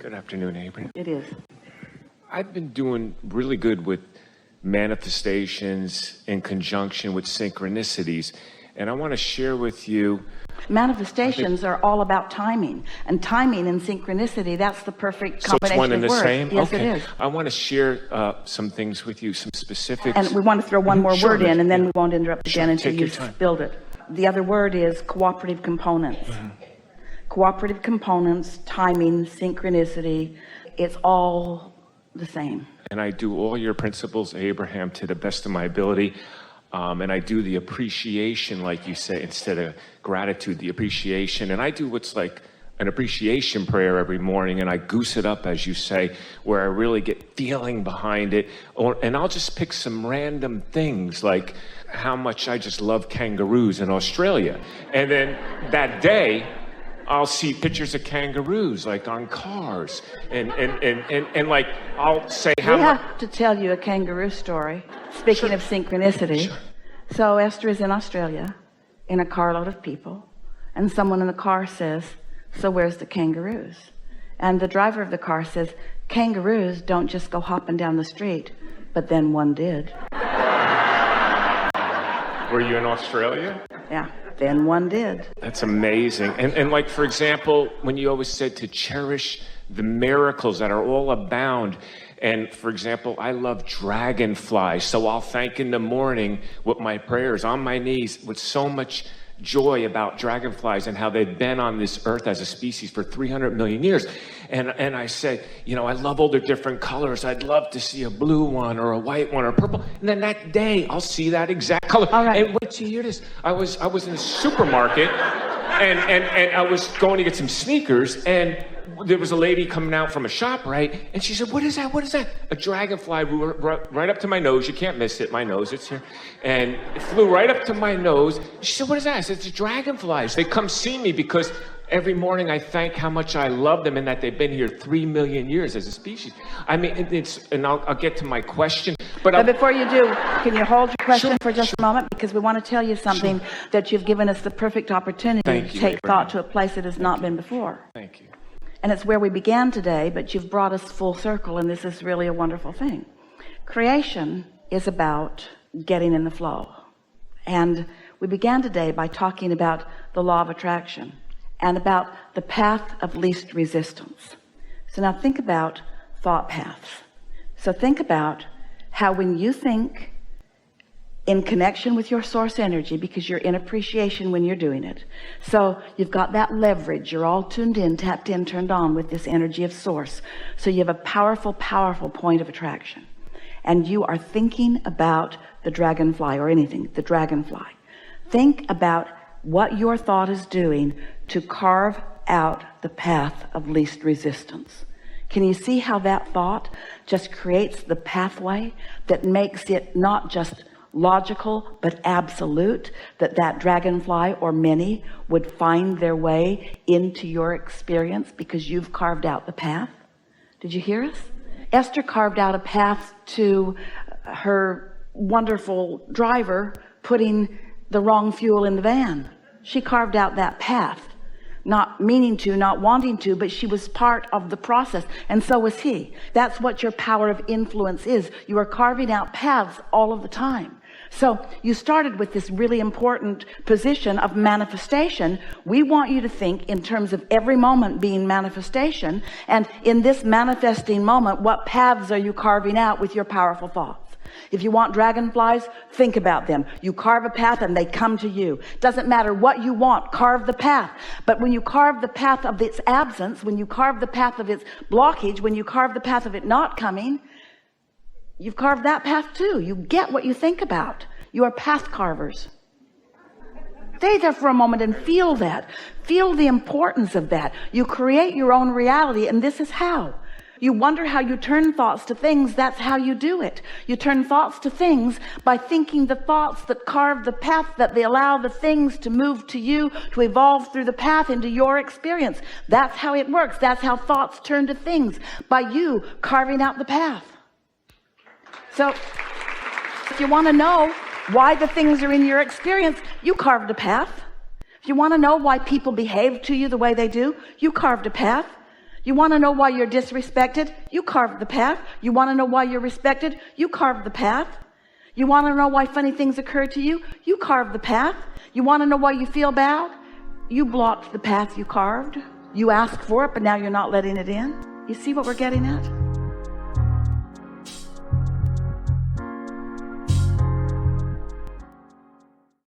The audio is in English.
Good afternoon, Abraham. It is. I've been doing really good with manifestations in conjunction with synchronicities, and I want to share with you. Manifestations are all about timing, and timing and synchronicity, that's the perfect So it's combination one and the of words. same? Yes, Okay. it is. I want to share some things with you, some specifics. And we want to throw one more Sure, word in, and then yeah. we won't interrupt again until Take your you've time. spilled it. The other word is cooperative components. Cooperative components, timing, synchronicity, it's all the same. And I do all your principles, Abraham, to the best of my ability. And I do the appreciation, like you say, instead of gratitude, the appreciation. And I do what's like an appreciation prayer every morning, and I goose it up, as you say, where I really get feeling behind it. And I'll just pick some random things, like how much I just love kangaroos in Australia. And then that day, I'll see pictures of kangaroos, like on cars. And like, I'll say how We much. have to tell you a kangaroo story. Speaking of synchronicity. Sure. So Esther is in Australia in a carload of people, and someone in the car says, "So where's the kangaroos?" And the driver of the car says, "Kangaroos don't just go hopping down the street." But then one did. Were you in Australia? Yeah, then one did. That's amazing. And like, for example, when you always said to cherish the miracles that are all abound. And for example, I love dragonflies. So I'll thank in the morning with my prayers on my knees with so much joy about dragonflies and how they've been on this earth as a species for 300 million years. And I say, you know, I love all the different colors. I'd love to see a blue one or a white one or purple. And then that day I'll see that exact color. All right. And wait till you hear this. I was in a supermarket and I was going to get some sneakers, and there was a lady coming out from a shop, right? And she said, "What is that? What is that?" A dragonfly right up to my nose. You can't miss it. My nose, it's here. And it flew right up to my nose. She said, "What is that?" I said, "It's dragonflies. They come see me because every morning I thank how much I love them and that they've been here 3 million years as a species." I mean, and I'll get to my question. But before you do, can you hold your question Sure, for just a moment? Because we want to tell you something that you've given us the perfect opportunity Thank to you, take Abraham. thought to a place it has not been before. Thank you. And it's where we began today, but you've brought us full circle, and this is really a wonderful thing. Creation is about getting in the flow. And we began today by talking about the law of attraction and about the path of least resistance. So now think about thought paths. So think about how when you think in connection with your source energy, because you're in appreciation when you're doing it. So you've got that leverage. You're all tuned in, tapped in, turned on with this energy of source. So you have a powerful, powerful point of attraction. And you are thinking about the dragonfly or anything, the dragonfly. Think about what your thought is doing to carve out the path of least resistance. Can you see how that thought just creates the pathway that makes it not just logical but absolute, that dragonfly or many would find their way into your experience because you've carved out the path? Did you hear us? Esther carved out a path to her wonderful driver putting the wrong fuel in the van. She carved out that path, not meaning to, not wanting to, but she was part of the process, and so was he. That's what your power of influence is. You are carving out paths all of the time. So you started with this really important position of manifestation. We want you to think in terms of every moment being manifestation, and in this manifesting moment, what paths are you carving out with your powerful thoughts? If you want dragonflies, think about them. You carve a path and they come to you. Doesn't matter what you want, carve the path. But when you carve the path of its absence, when you carve the path of its blockage, when you carve the path of it not coming, you've carved that path too. You get what you think about. You are path carvers. Stay there for a moment and feel that. Feel the importance of that. You create your own reality, and this is how. You wonder how you turn thoughts to things. That's how you do it. You turn thoughts to things by thinking the thoughts that carve the path, that they allow the things to move to you, to evolve through the path into your experience. That's how it works. That's how thoughts turn to things, by you carving out the path. So if you want to know why the things are in your experience, you carved a path. If you want to know why people behave to you the way they do, you carved a path. You want to know why you're disrespected? You carved the path. You want to know why you're respected? You carved the path. You want to know why funny things occur to you? You carved the path. You want to know why you feel bad? You blocked the path you carved. You asked for it, but now you're not letting it in. You see what we're getting at?